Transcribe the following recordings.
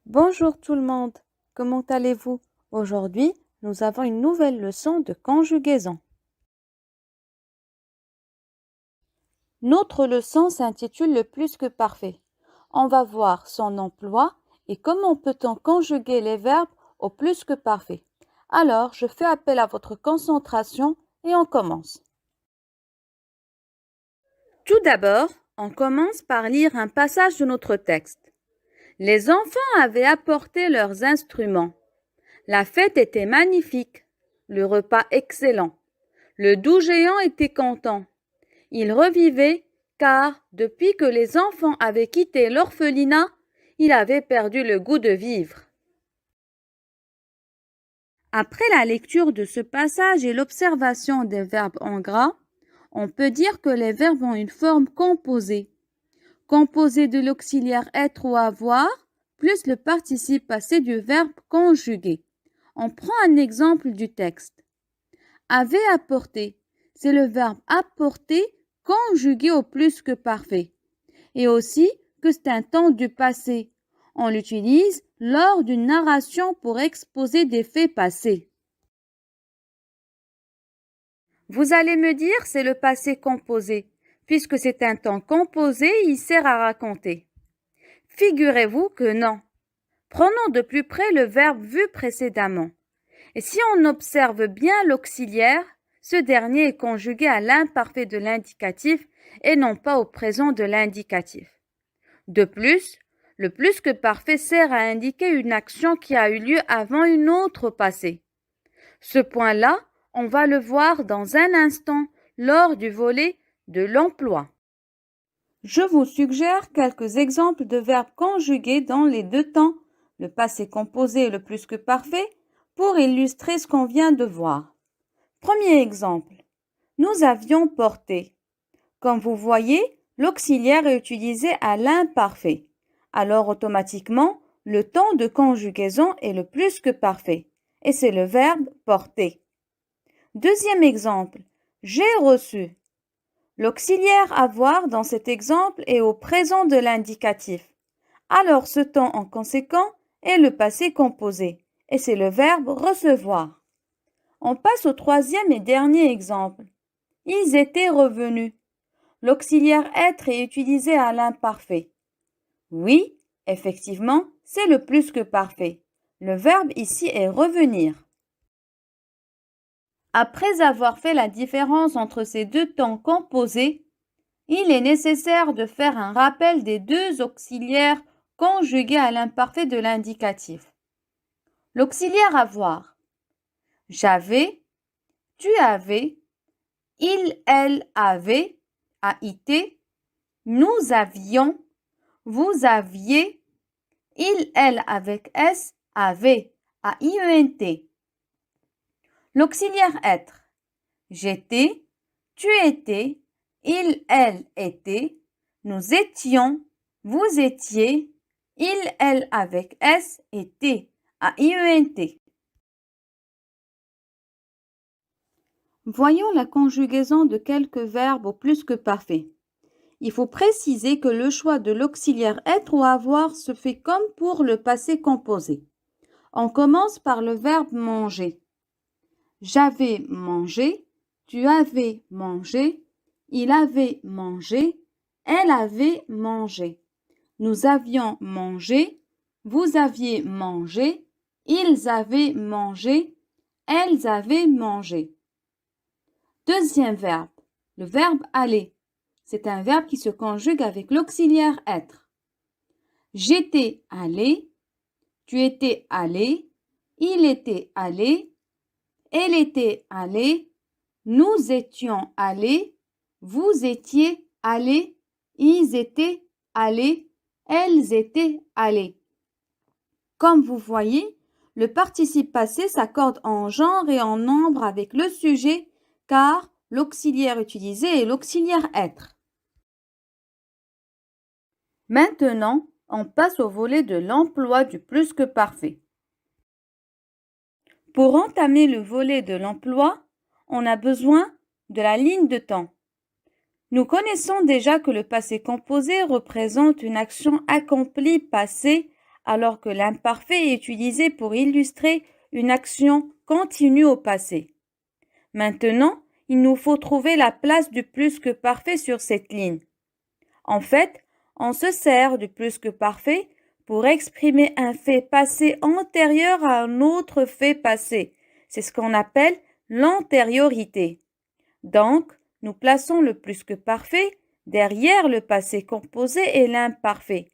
Bonjour tout le monde, comment allez-vous? Aujourd'hui, nous avons une nouvelle leçon de conjugaison. Notre leçon s'intitule le plus que parfait. On va voir son emploi et comment peut-on conjuguer les verbes au plus que parfait. Alors, je fais appel à votre concentration et on commence. Tout d'abord, on commence par lire un passage de notre texte. Les enfants avaient apporté leurs instruments. La fête était magnifique, le repas excellent. Le doux géant était content. Il revivait car, depuis que les enfants avaient quitté l'orphelinat, il avait perdu le goût de vivre. Après la lecture de ce passage et l'observation des verbes en gras, on peut dire que les verbes ont une forme composée. Composée de l'auxiliaire être ou avoir, plus le participe passé du verbe conjugué. On prend un exemple du texte. Avait apporté, c'est le verbe apporter conjugué au plus que parfait. Et aussi que c'est un temps du passé. On l'utilise lors d'une narration pour exposer des faits passés. Vous allez me dire c'est le passé composé. Puisque c'est un temps composé, il sert à raconter. Figurez-vous que non. Prenons de plus près le verbe vu précédemment. Et si on observe bien l'auxiliaire, ce dernier est conjugué à l'imparfait de l'indicatif et non pas au présent de l'indicatif. De plus, le plus que parfait sert à indiquer une action qui a eu lieu avant une autre passée. Ce point-là, on va le voir dans un instant lors du volet de l'emploi. Je vous suggère quelques exemples de verbes conjugués dans les deux temps, le passé composé et le plus que parfait, pour illustrer ce qu'on vient de voir. Premier exemple, nous avions porté. Comme vous voyez, l'auxiliaire est utilisé à l'imparfait. Alors automatiquement, le temps de conjugaison est le plus que parfait. Et c'est le verbe porter. Deuxième exemple, j'ai reçu. L'auxiliaire avoir dans cet exemple est au présent de l'indicatif. Alors ce temps en conséquent est le passé composé. Et c'est le verbe recevoir. On passe au troisième et dernier exemple. Ils étaient revenus. L'auxiliaire être est utilisé à l'imparfait. Oui, effectivement, c'est le plus que parfait. Le verbe ici est revenir. Après avoir fait la différence entre ces deux temps composés, il est nécessaire de faire un rappel des deux auxiliaires conjugués à l'imparfait de l'indicatif. L'auxiliaire avoir. J'avais, tu avais, il, elle avait, AIT, nous avions, vous aviez, il, elle avec S, avait, AIENT. L'auxiliaire être. J'étais, tu étais, il, elle était, nous étions, vous étiez, il, elle avec S était, AIENT. Voyons la conjugaison de quelques verbes au plus que parfait. Il faut préciser que le choix de l'auxiliaire être ou avoir se fait comme pour le passé composé. On commence par le verbe manger. J'avais mangé, tu avais mangé, il avait mangé, elle avait mangé. Nous avions mangé, vous aviez mangé, ils avaient mangé, elles avaient mangé. Deuxième verbe, le verbe aller. C'est un verbe qui se conjugue avec l'auxiliaire être. J'étais allé, tu étais allé, il était allé, elle était allée, nous étions allés, vous étiez allés, ils étaient allés, elles étaient allées. Comme vous voyez, le participe passé s'accorde en genre et en nombre avec le sujet car l'auxiliaire utilisé est l'auxiliaire être. Maintenant, on passe au volet de l'emploi du plus que parfait. Pour entamer le volet de l'emploi, on a besoin de la ligne de temps. Nous connaissons déjà que le passé composé représente une action accomplie passée alors que l'imparfait est utilisé pour illustrer une action continue au passé. Maintenant, il nous faut trouver la place du plus que parfait sur cette ligne. En fait, on se sert du plus que parfait pour exprimer un fait passé antérieur à un autre fait passé. C'est ce qu'on appelle l'antériorité. Donc, nous plaçons le plus que parfait derrière le passé composé et l'imparfait.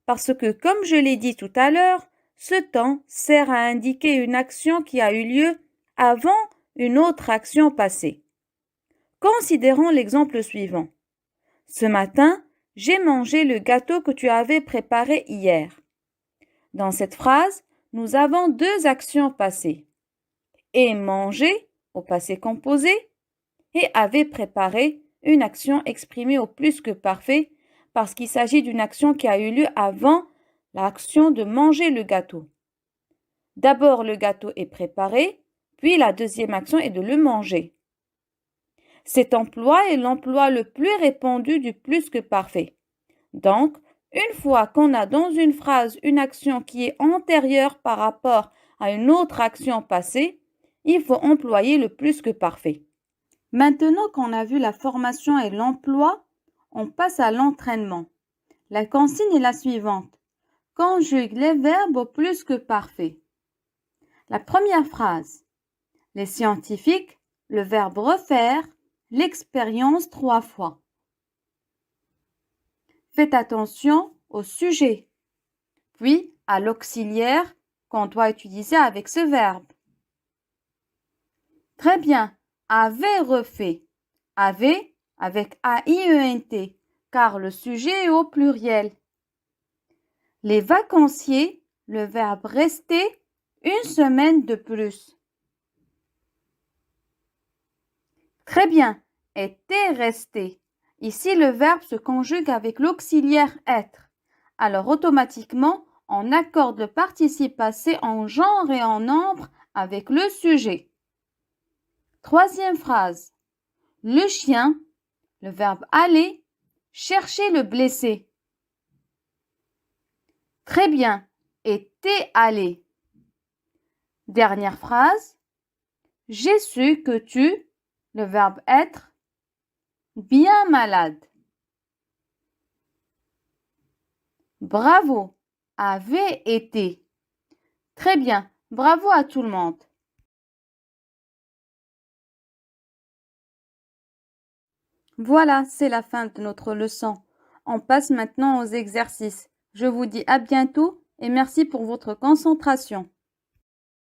Parce que, comme je l'ai dit tout à l'heure, ce temps sert à indiquer une action qui a eu lieu avant une autre action passée. Considérons l'exemple suivant. Ce matin, j'ai mangé le gâteau que tu avais préparé hier. Dans cette phrase, nous avons deux actions passées. Et manger au passé composé et avait préparé une action exprimée au plus que parfait parce qu'il s'agit d'une action qui a eu lieu avant l'action de manger le gâteau. D'abord, le gâteau est préparé, puis la deuxième action est de le manger. Cet emploi est l'emploi le plus répandu du plus que parfait. Donc, une fois qu'on a dans une phrase une action qui est antérieure par rapport à une autre action passée, il faut employer le plus que parfait. Maintenant qu'on a vu la formation et l'emploi, on passe à l'entraînement. La consigne est la suivante. Conjugue les verbes au plus que parfait. La première phrase. Les scientifiques, le verbe refaire, l'expérience 3 fois. Faites attention au sujet, puis à l'auxiliaire qu'on doit utiliser avec ce verbe. Très bien, avait refait. Avait avec A-I-E-N-T, car le sujet est au pluriel. Les vacanciers, le verbe rester, une semaine de plus. Très bien, était resté. Ici, le verbe se conjugue avec l'auxiliaire être. Alors, automatiquement, on accorde le participe passé en genre et en nombre avec le sujet. Troisième phrase. Le chien, le verbe aller, chercher le blessé. Très bien, était allé. Dernière phrase. J'ai su que tu, le verbe être, bien malade. Bravo, avait été. Très bien, bravo à tout le monde. Voilà, c'est la fin de notre leçon. On passe maintenant aux exercices. Je vous dis à bientôt et merci pour votre concentration.